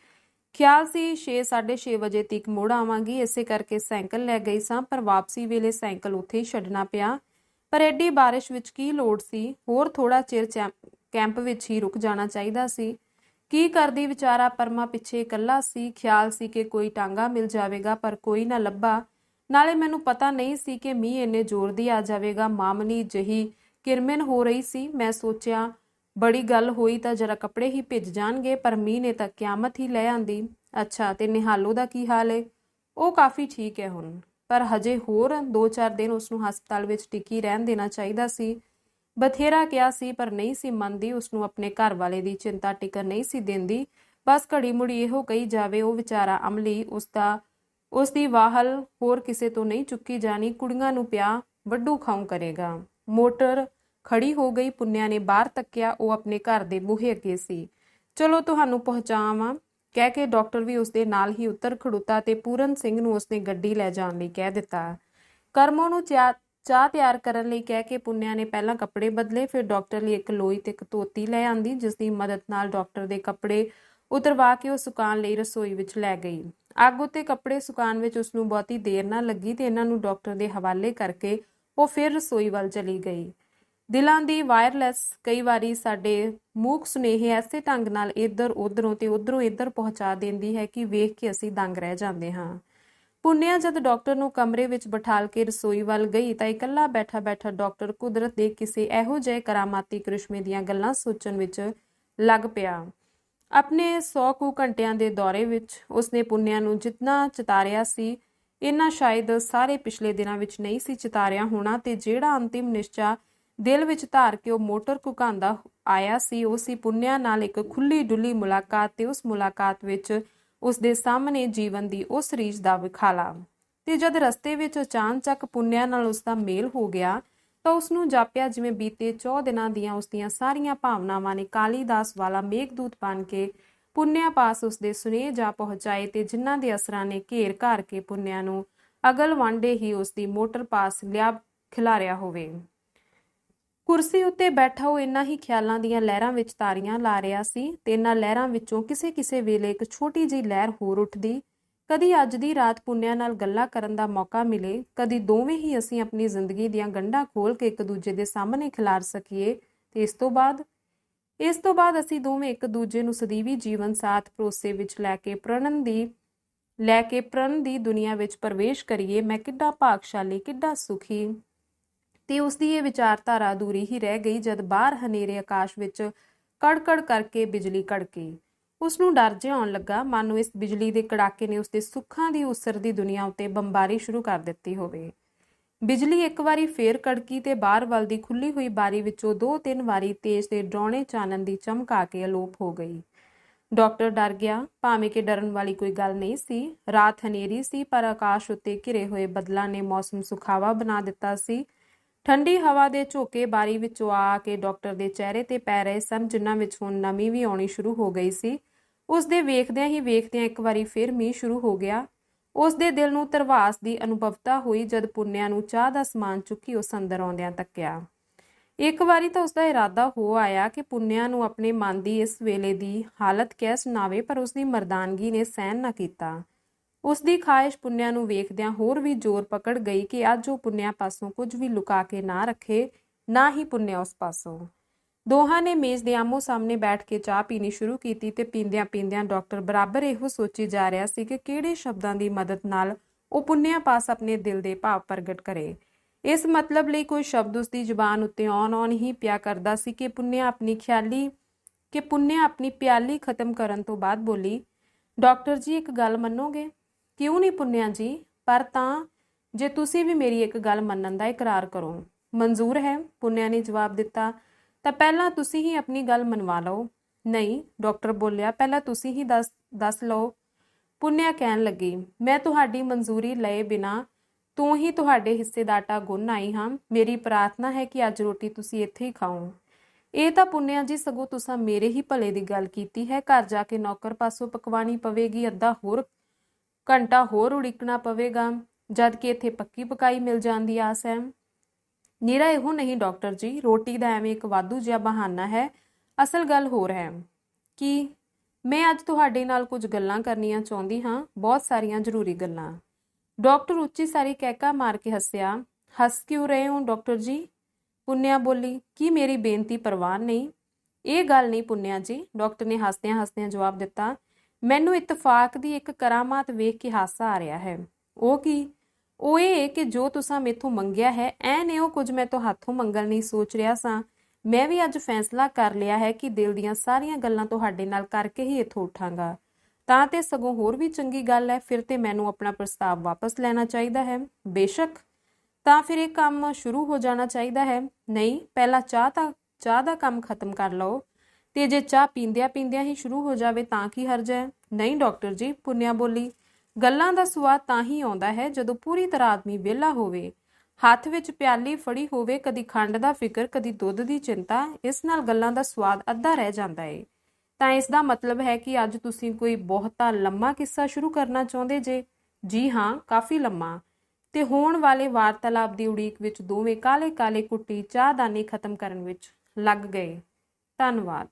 ਖਿਆਲ ਸੀ 6-6:30 ਵਜੇ ਤੱਕ ਮੁੜ ਆਵਾਂਗੀ, ਇਸੇ ਕਰਕੇ ਸਾਈਕਲ ਲੈ ਗਈ ਸਾਂ, ਪਰ ਵਾਪਸੀ ਵੇਲੇ ਸਾਈਕਲ ਉੱਥੇ ਹੀ ਛੱਡਣਾ ਪਿਆ। ਪਰ ਐਡੀ ਬਾਰਿਸ਼ ਵਿੱਚ ਕੀ ਲੋੜ ਸੀ? ਹੋਰ ਥੋੜਾ ਚਿਰ ਕੈਂਪ ਵਿੱਚ ਹੀ ਰੁਕ ਜਾਣਾ ਚਾਹੀਦਾ ਸੀ। ਕੀ ਕਰਦੀ ਵਿਚਾਰਾ ਪਰਮਾ ਪਿੱਛੇ ਇਕੱਲਾ ਸੀ। ਖਿਆਲ ਸੀ ਕਿ ਕੋਈ ਟਾਂਗਾ ਮਿਲ ਜਾਵੇਗਾ, ਪਰ ਕੋਈ ਨਾ ਲੱਭਾ। ਨਾਲੇ ਮੈਨੂੰ ਪਤਾ ਨਹੀਂ ਸੀ ਕਿ ਮੀਂਹ ਇੰਨੇ ਜ਼ੋਰ ਦੀ ਆ ਜਾਵੇਗਾ। ਮਾਮੂਲੀ ਜਿਹੀ ਕਿਰਮਿਨ ਹੋ ਰਹੀ ਸੀ। ਮੈਂ ਸੋਚਿਆ ਬੜੀ ਗੱਲ ਹੋਈ ਤਾਂ ਜਰਾ ਕੱਪੜੇ ਹੀ ਭਿੱਜ ਜਾਣਗੇ, ਪਰ ਮੀਂਹ ਨੇ ਤਾਂ ਕਿਆਮਤ ਹੀ ਲੈ ਆਂਦੀ। ਅੱਛਾ, ਤੇ ਨਿਹਾਲੋ ਦਾ ਕੀ ਹਾਲ ਏ? ਉਹ ਕਾਫੀ ਠੀਕ ਹੈ ਹੁਣ, ਪਰ ਹਜੇ ਹੋਰ 2-4 ਦਿਨ ਉਸਨੂੰ ਹਸਪਤਾਲ ਵਿੱਚ ਟਿਕੀ ਰਹਿਣ ਦੇਣਾ ਚਾਹੀਦਾ ਸੀ। ਬਥੇਰਾ ਕਿਹਾ ਸੀ, ਪਰ ਨਹੀਂ ਸੀ ਮੰਨਦੀ। ਉਸਨੂੰ ਆਪਣੇ ਘਰ ਵਾਲੇ ਦੀ ਚਿੰਤਾ ਟਿਕਣ ਨਹੀਂ ਸੀ ਦਿੰਦੀ। ਬਸ ਘੜੀ ਮੁੜੀ ਇਹੋ ਕਹੀ ਜਾਵੇ, ਉਹ ਵਿਚਾਰਾ ਅਮਲੀ, ਉਸਦੀ ਵਾਹਲ ਹੋਰ ਕਿਸੇ ਤੋਂ ਨਹੀਂ ਚੁੱਕੀ ਜਾਣੀ। ਕੁੜੀਆਂ ਨੂੰ ਪਿਆ ਵੱਡੂ ਖਾਉ ਕਰੇਗਾ। ਮੋਟਰ ਖੜੀ ਹੋ ਗਈ। ਪੁੰਨਿਆ ਨੇ ਬਾਹਰ ਤੱਕਿਆ। ਉਹ ਆਪਣੇ ਘਰ ਦੇ ਬੂਹੇ ਅੱਗੇ ਸੀ। ਚਲੋ ਤੁਹਾਨੂੰ ਪਹੁੰਚਾਵਾਂ, ਕਹਿ ਕੇ ਡਾਕਟਰ ਵੀ ਉਸਦੇ ਨਾਲ ਹੀ ਉੱਤਰ ਖੜੁੱਤਾ ਤੇ ਪੂਰਨ ਸਿੰਘ ਨੂੰ ਉਸਨੇ ਗੱਡੀ ਲੈ ਜਾਣ ਲਈ ਕਹਿ ਦਿੱਤਾ। ਕਰਮੋਂ ਨੂੰ ਚਾਹ ਤਿਆਰ ਕਰਨ ਲਈ ਕਹਿ ਕੇ ਪੁੰਨਿਆ ਨੇ ਪਹਿਲਾਂ ਕੱਪੜੇ ਬਦਲੇ, ਫਿਰ ਡਾਕਟਰ ਲਈ ਇੱਕ ਲੋਈ ਤੇ ਇੱਕ ਧੋਤੀ ਲੈ ਆਂਦੀ, ਜਿਸ ਦੀ ਮਦਦ ਨਾਲ ਡਾਕਟਰ ਦੇ ਕੱਪੜੇ ਉਤਰਵਾ ਕੇ ਉਹ ਸੁਕਾਉਣ ਲਈ ਰਸੋਈ ਵਿੱਚ ਲੈ ਗਈ। ਅੱਗ ਉੱਤੇ ਕੱਪੜੇ ਸੁਕਾਉਣ ਵਿੱਚ ਉਸਨੂੰ ਬਹੁਤੀ ਦੇਰ ਨਾ ਲੱਗੀ ਤੇ ਇਹਨਾਂ ਨੂੰ ਡਾਕਟਰ ਦੇ ਹਵਾਲੇ ਕਰਕੇ ਉਹ ਫਿਰ ਰਸੋਈ ਵੱਲ ਚਲੀ ਗਈ। ਦਿਲਾਂ ਦੀ ਵਾਇਰਲੈਸ ਕਈ ਵਾਰੀ ਸਾਡੇ ਮੂਕ ਸੁਨੇਹੇ ਐਸੇ ਢੰਗ ਨਾਲ ਇੱਧਰ ਉੱਧਰੋਂ ਤੇ ਉੱਧਰੋਂ ਇੱਧਰ ਪਹੁੰਚਾ ਦਿੰਦੀ ਹੈ ਕਿ ਵੇਖ ਕੇ ਅਸੀਂ ਦੰਗ ਰਹਿ ਜਾਂਦੇ ਹਾਂ। ਪੁੰਨਿਆ ਜਦ ਡਾਕਟਰ ਨੂੰ ਕਮਰੇ ਵਿੱਚ ਬਿਠਾਲ ਕੇ ਰਸੋਈ ਵੱਲ ਗਈ ਤਾਂ ਇਕੱਲਾ ਬੈਠਾ ਬੈਠਾ ਡਾਕਟਰ ਕੁਦਰਤ ਦੇ ਕਿਸੇ ਇਹੋ ਜਿਹੇ ਕਰਾਮਾਤੀ ਕ੍ਰਿਸ਼ਮੇ ਦੀਆਂ ਗੱਲਾਂ ਸੋਚਣ ਵਿੱਚ ਲੱਗ ਪਿਆ। ਆਪਣੇ 100 ਕੁ ਘੰਟਿਆਂ ਦੇ ਦੌਰੇ ਵਿੱਚ ਉਸਨੇ ਪੁੰਨਿਆ ਨੂੰ ਜਿਤਨਾ ਚਿਤਾਰਿਆ ਸੀ, ਇੰਨਾ ਸ਼ਾਇਦ ਸਾਰੇ ਪਿਛਲੇ ਦਿਨਾਂ ਵਿੱਚ ਨਹੀਂ ਸੀ ਚਿਤਾਰਿਆ ਹੋਣਾ। ਤੇ ਜਿਹੜਾ ਅੰਤਿਮ ਨਿਸ਼ਚਾ ਦਿਲ ਵਿੱਚ ਧਾਰ ਕੇ ਉਹ ਮੋਟਰ ਘੁਕਾਉਂਦਾ ਆਇਆ ਸੀ, ਉਹ ਸੀ ਪੁੰਨਿਆ ਨਾਲ ਇੱਕ ਖੁੱਲੀ ਡੁੱਲੀ ਮੁਲਾਕਾਤ ਤੇ ਉਸ ਮੁਲਾਕਾਤ ਵਿੱਚ ਉਸਦੇ ਸਾਹਮਣੇ ਜੀਵਨ ਦੀ ਉਸ ਰੀਝ ਦਾ ਵਿਖਾਲਾ। ਤੇ ਜਦ ਰਸਤੇ ਵਿੱਚ ਅਚਾਨਚੱਕ ਪੁੰਨਿਆ ਨਾਲ ਉਸਦਾ ਮੇਲ ਹੋ ਗਿਆ ਤਾਂ ਉਸਨੂੰ ਜਾਪਿਆ ਜਿਵੇਂ ਬੀਤੇ 4 ਦਿਨਾਂ ਦੀਆਂ ਉਸਦੀਆਂ ਸਾਰੀਆਂ ਭਾਵਨਾਵਾਂ ਨੇ ਕਾਲੀਦਾਸ ਵਾਲਾ ਮੇਘਦੂਤ ਬਣ ਕੇ ਪੁੰਨਿਆ ਪਾਸ ਉਸਦੇ ਸੁਨੇਹੇ ਜਾ ਪਹੁੰਚਾਏ ਤੇ ਜਿਨ੍ਹਾਂ ਦੇ ਅਸਰਾਂ ਨੇ ਘੇਰ ਘਾਰ ਕੇ ਪੁੰਨਿਆ ਨੂੰ ਅਗਲ ਵਾਂਡੇ ਹੀ ਉਸਦੀ ਮੋਟਰ ਪਾਸ ਲਿਆ ਖਿਲਾਰਿਆ ਹੋਵੇ। ਕੁਰਸੀ ਉੱਤੇ ਬੈਠਾ ਉਹ ਇਨ੍ਹਾਂ ਹੀ ਖਿਆਲਾਂ ਦੀਆਂ ਲਹਿਰਾਂ ਵਿੱਚ ਤਾਰੀਆਂ ਲਾ ਰਿਹਾ ਸੀ ਤੇ ਇਨ੍ਹਾਂ ਲਹਿਰਾਂ ਵਿੱਚੋਂ ਕਿਸੇ ਵੇਲੇ ਇੱਕ ਛੋਟੀ ਜਿਹੀ ਲਹਿਰ ਹੋਰ ਉੱਠਦੀ। ਕਦੀ ਅੱਜ ਦੀ ਰਾਤ ਪੁੰਨਿਆ ਨਾਲ ਗੱਲਾਂ ਕਰਨ ਦਾ ਮੌਕਾ ਮਿਲੇ, ਕਦੀ ਦੋਵੇਂ ਹੀ ਅਸੀਂ ਆਪਣੀ ਜ਼ਿੰਦਗੀ ਦੀਆਂ ਗੰਢਾਂ ਖੋਲ ਕੇ ਇੱਕ ਦੂਜੇ ਦੇ ਸਾਹਮਣੇ ਖਿਲਾਰ ਸਕੀਏ ਤੇ ਇਸ ਤੋਂ ਬਾਅਦ ਅਸੀਂ ਦੋਵੇਂ ਇੱਕ ਦੂਜੇ ਨੂੰ ਸਦੀਵੀ ਜੀਵਨ ਸਾਥ ਭਰੋਸੇ ਵਿੱਚ ਲੈ ਕੇ ਪ੍ਰਣ ਦੀ ਦੁਨੀਆ ਵਿੱਚ ਪ੍ਰਵੇਸ਼ ਕਰੀਏ। ਮੈਂ ਕਿੱਡਾ ਭਾਗਸ਼ਾਲੀ, ਕਿੱਡਾ ਸੁਖੀ। ਤੇ ਉਸਦੀ ਇਹ ਵਿਚਾਰਧਾਰਾ ਅਧੂਰੀ ਹੀ ਰਹਿ ਗਈ ਜਦ ਬਾਹਰ ਹਨੇਰੇ ਆਕਾਸ਼ ਵਿੱਚ ਕੜਕੜ ਕਰਕੇ ਬਿਜਲੀ ਕੜਕੀ। ਉਸਨੂੰ ਡਰ ਜਿਹਾ ਆਉਣ ਲੱਗਾ, ਮਾਨੋ ਇਸ ਬਿਜਲੀ ਦੇ ਕੜਾਕੇ ਨੇ ਉਸਦੇ ਸੁੱਖਾਂ ਦੀ ਉਸਰਦੀ ਦੁਨੀਆ ਉੱਤੇ ਬੰਬਾਰੀ ਸ਼ੁਰੂ ਕਰ ਦਿੱਤੀ ਹੋਵੇ। ਬਿਜਲੀ ਇੱਕ ਵਾਰੀ ਫੇਰ ਕੜਕੀ ਤੇ ਬਾਹਰ ਵੱਲ ਦੀ ਖੁੱਲੀ ਹੋਈ ਬਾਰੀ ਵਿੱਚੋਂ 2-3 ਵਾਰੀ ਤੇਜ਼ ਤੇ ਡਰਾਉਣੇ ਚਾਨਣ ਦੀ ਚਮਕ ਆ ਕੇ ਅਲੋਪ ਹੋ ਗਈ। ਡਾਕਟਰ ਡਰ ਗਿਆ, ਭਾਵੇਂ ਕਿ ਡਰਨ ਵਾਲੀ ਕੋਈ ਗੱਲ ਨਹੀਂ ਸੀ। ਰਾਤ ਹਨੇਰੀ ਸੀ ਪਰ ਆਕਾਸ਼ ਉੱਤੇ ਘਿਰੇ ਹੋਏ ਬੱਦਲਾਂ ਨੇ ਮੌਸਮ ਸੁਖਾਵਾ ਬਣਾ ਦਿੱਤਾ ਸੀ। ਠੰਡੀ ਹਵਾ ਦੇ ਝੋਕੇ ਬਾਰੀ ਵਿੱਚੋਂ ਆ ਕੇ ਡਾਕਟਰ ਦੇ ਚਿਹਰੇ ਤੇ ਪੈ ਰਹੇ ਸਨ, ਜਿਨ੍ਹਾਂ ਵਿੱਚ ਹੁਣ ਨਮੀ ਵੀ ਆਉਣੀ ਸ਼ੁਰੂ ਹੋ ਗਈ ਸੀ। ਉਸਦੇ ਵੇਖਦਿਆਂ ਇੱਕ ਵਾਰੀ ਫਿਰ ਮੀਂਹ ਸ਼ੁਰੂ ਹੋ ਗਿਆ। ਉਸਦੇ ਦਿਲ ਨੂੰ ਧਰਵਾਸ ਦੀ ਅਨੁਭਵਤਾ ਹੋਈ ਜਦ ਪੁੰਨਿਆ ਨੂੰ ਚਾਹ ਦਾ ਸਮਾਨ ਚੁੱਕੀ ਉਸ ਅੰਦਰ ਆਉਂਦਿਆਂ ਤੱਕਿਆ। ਇੱਕ ਵਾਰੀ ਤਾਂ ਉਸਦਾ ਇਰਾਦਾ ਹੋ ਆਇਆ ਕਿ ਪੁੰਨਿਆ ਨੂੰ ਆਪਣੇ ਮਨ ਦੀ ਇਸ ਵੇਲੇ ਦੀ ਹਾਲਤ ਕਹਿ ਸੁਣਾਵੇ, ਪਰ ਉਸਦੀ ਮਰਦਾਨਗੀ ਨੇ ਸਹਿਣ ਨਾ ਕੀਤਾ। ਉਸਦੀ ਖਾਹਿਸ਼ ਪੁੰਨਿਆ ਨੂੰ ਵੇਖਦਿਆਂ ਹੋਰ ਵੀ ਜ਼ੋਰ ਪਕੜ ਗਈ ਕਿ ਅੱਜ ਉਹ ਪੁੰਨਿਆ ਪਾਸੋਂ ਕੁਝ ਵੀ ਲੁਕਾ ਕੇ ਨਾ ਰੱਖੇ, ਨਾ ਹੀ ਪੁੰਨਿਆ ਉਸ ਪਾਸੋਂ। ਦੋਹਾਂ ਨੇ ਮੇਜ਼ ਦੇ ਆਮੋ ਸਾਹਮਣੇ ਬੈਠ ਕੇ ਚਾਹ ਪੀਣੀ ਸ਼ੁਰੂ ਕੀਤੀ ਤੇ ਪੀਂਦਿਆਂ ਡਾਕਟਰ ਬਰਾਬਰ ਇਹੋ ਸੋਚੀ ਜਾ ਰਿਹਾ ਸੀ ਕਿ ਕਿਹੜੇ ਸ਼ਬਦਾਂ ਦੀ ਮਦਦ ਨਾਲ ਉਹ ਪੁੰਨਿਆ ਪਾਸ ਆਪਣੇ ਦਿਲ ਦੇ ਭਾਵ ਪ੍ਰਗਟ ਕਰੇ। ਇਸ ਮਤਲਬ ਲਈ ਕੋਈ ਸ਼ਬਦ ਉਸਦੀ ਜ਼ੁਬਾਨ ਉੱਤੇ ਆਉਣ ਹੀ ਪਿਆ ਕਰਦਾ ਸੀ ਕਿ ਪੁੰਨਿਆ ਆਪਣੀ ਪਿਆਲੀ ਖਤਮ ਕਰਨ ਤੋਂ ਬਾਅਦ ਬੋਲੀ, ਡਾਕਟਰ ਜੀ ਇੱਕ ਗੱਲ ਮੰਨੋਗੇ? ਕਿਉਂ ਨਹੀਂ ਪੁੰਨਿਆ ਜੀ, ਪਰ ਤਾਂ ਜੇ ਤੁਸੀਂ ਵੀ ਮੇਰੀ ਇੱਕ ਗੱਲ ਮੰਨਣ ਦਾ ਇਕਰਾਰ ਕਰੋ। ਮਨਜ਼ੂਰ ਹੈ, ਪੁੰਨਿਆ ਨੇ ਜਵਾਬ ਦਿੱਤਾ। ਤਾਂ ਪਹਿਲਾਂ ਤੁਸੀਂ ਹੀ ਆਪਣੀ ਗੱਲ ਮੰਨਵਾ ਲਓ। ਨਹੀਂ, ਡਾਕਟਰ ਬੋਲਿਆ, ਪਹਿਲਾਂ ਤੁਸੀਂ ਹੀ ਦੱਸ ਲਓ। ਪੁੰਨਿਆ ਕਹਿਣ ਲੱਗੀ, ਮੈਂ ਤੁਹਾਡੀ ਮਨਜ਼ੂਰੀ ਲਏ ਬਿਨਾਂ ਤੋਂ ਹੀ ਤੁਹਾਡੇ ਹਿੱਸੇ ਦਾ ਆਟਾ ਗੁੰਨ ਆਈ ਹਾਂ। ਮੇਰੀ ਪ੍ਰਾਰਥਨਾ ਹੈ ਕਿ ਅੱਜ ਰੋਟੀ ਤੁਸੀਂ ਇੱਥੇ ਹੀ ਖਾਓ। ਇਹ ਤਾਂ ਪੁੰਨਿਆ ਜੀ ਸਗੋਂ ਤੁਸੀਂ ਮੇਰੇ ਹੀ ਭਲੇ ਦੀ ਗੱਲ ਕੀਤੀ ਹੈ। ਘਰ ਜਾ ਕੇ ਨੌਕਰ ਪਾਸੋਂ ਪਕਵਾਣੀ ਪਵੇਗੀ, ਘੰਟਾ ਹੋਰ ਉਡੀਕਣਾ ਪਵੇਗਾ, ਜਦ ਕਿ ਇੱਥੇ ਪੱਕੀ ਪਕਾਈ ਮਿਲ ਜਾਣ ਦੀ ਆਸ ਹੈ। ਨਿਰਾ ਇਹੋ ਨਹੀਂ ਡਾਕਟਰ ਜੀ, ਰੋਟੀ ਦਾ ਐਵੇਂ ਇੱਕ ਵਾਧੂ ਜਿਹਾ ਬਹਾਨਾ ਹੈ। ਅਸਲ ਗੱਲ ਹੋਰ ਹੈ ਕਿ ਮੈਂ ਅੱਜ ਤੁਹਾਡੇ ਨਾਲ ਕੁਝ ਗੱਲਾਂ ਕਰਨੀਆਂ ਚਾਹੁੰਦੀ ਹਾਂ, ਬਹੁਤ ਸਾਰੀਆਂ ਜ਼ਰੂਰੀ ਗੱਲਾਂ। ਡਾਕਟਰ ਉੱਚੀ ਸਾਰੀ ਕਹਿਕਾ ਮਾਰ ਕੇ ਹੱਸਿਆ। ਹੱਸ ਕਿਉਂ ਰਹੇ ਹੋ ਡਾਕਟਰ ਜੀ? ਪੁੰਨਿਆ ਬੋਲੀ, ਕੀ ਮੇਰੀ ਬੇਨਤੀ ਪ੍ਰਵਾਨ ਨਹੀਂ? ਇਹ ਗੱਲ ਨਹੀਂ ਪੁੰਨਿਆ ਜੀ, ਡਾਕਟਰ ਨੇ ਹੱਸਦਿਆਂ ਜਵਾਬ ਦਿੱਤਾ। ਮੈਨੂੰ ਇਤਫਾਕ ਦੀ ਇੱਕ ਕਰਾਮਾਤ ਵੇਖ ਕੇ ਹਾਸਾ ਆ ਰਿਹਾ ਹੈ। ਉਹ ਕੀ? ਉਹ ਇਹ ਕਿ ਜੋ ਤੁਸੀਂ ਮੈਥੋਂ ਮੰਗਿਆ ਹੈ, ਐਨ ਇਹੋ ਕੁਝ ਮੈਂ ਤੁਹਾਥੋਂ ਮੰਗਣ ਨਹੀਂ ਸੋਚ ਰਿਹਾ ਸਾਂ। ਮੈਂ ਵੀ ਅੱਜ ਫੈਸਲਾ ਕਰ ਲਿਆ ਹੈ ਕਿ ਦਿਲ ਦੀਆਂ ਸਾਰੀਆਂ ਗੱਲਾਂ ਤੁਹਾਡੇ ਨਾਲ ਕਰਕੇ ਹੀ ਇੱਥੋਂ ਉੱਠਾਂਗਾ। ਤਾਂ ਤੇ ਸਗੋਂ ਹੋਰ ਵੀ ਚੰਗੀ ਗੱਲ ਹੈ, ਫਿਰ ਤੇ ਮੈਨੂੰ ਆਪਣਾ ਪ੍ਰਸਤਾਵ ਵਾਪਸ ਲੈਣਾ ਚਾਹੀਦਾ ਹੈ। ਬੇਸ਼ੱਕ, ਤਾਂ ਫਿਰ ਇਹ ਕੰਮ ਸ਼ੁਰੂ ਹੋ ਜਾਣਾ ਚਾਹੀਦਾ ਹੈ। ਨਹੀਂ, ਪਹਿਲਾਂ ਚਾਹ ਦਾ ਕੰਮ ਖਤਮ ਕਰ ਲਓ, ਤੇ ਜੇ ਚਾਹ ਪੀਂਦਿਆਂ ਹੀ ਸ਼ੁਰੂ ਹੋ ਜਾਵੇ ਤਾਂ ਕੀ ਹਰਜ ਹੈ? ਨਹੀਂ ਡਾਕਟਰ ਜੀ, ਪੁੰਨਿਆ ਬੋਲੀ, ਗੱਲਾਂ ਦਾ ਸਵਾਦ ਤਾਂ ਹੀ ਆਉਂਦਾ ਹੈ ਜਦੋਂ ਪੂਰੀ ਤਰ੍ਹਾਂ ਆਦਮੀ ਵਿਹਲਾ ਹੋਵੇ, ਹੱਥ ਵਿੱਚ ਪਿਆਲੀ ਫੜੀ ਹੋਵੇ, ਕਦੀ ਖੰਡ ਦਾ ਫਿਕਰ, ਕਦੀ ਦੁੱਧ ਦੀ ਚਿੰਤਾ। ਇਸ ਨਾਲ ਗੱਲਾਂ ਦਾ ਸਵਾਦ ਅੱਧਾ ਰਹਿ ਜਾਂਦਾ ਏ। ਤਾਂ ਇਸ ਦਾ ਮਤਲਬ ਹੈ ਕਿ ਅੱਜ ਤੁਸੀਂ ਕੋਈ ਬਹੁਤਾ ਲੰਮਾ ਕਿੱਸਾ ਸ਼ੁਰੂ ਕਰਨਾ ਚਾਹੁੰਦੇ ਜੇ? ਜੀ ਹਾਂ, ਕਾਫੀ ਲੰਮਾ। ਤੇ ਹੋਣ ਵਾਲੇ ਵਾਰਤਾਲਾਪ ਦੀ ਉਡੀਕ ਵਿੱਚ ਦੋਵੇਂ ਕਾਲੇ ਕੁੱਟੀ ਚਾਹਦਾਨੀ ਖਤਮ ਕਰਨ ਵਿੱਚ ਲੱਗ ਗਏ। ਧੰਨਵਾਦ।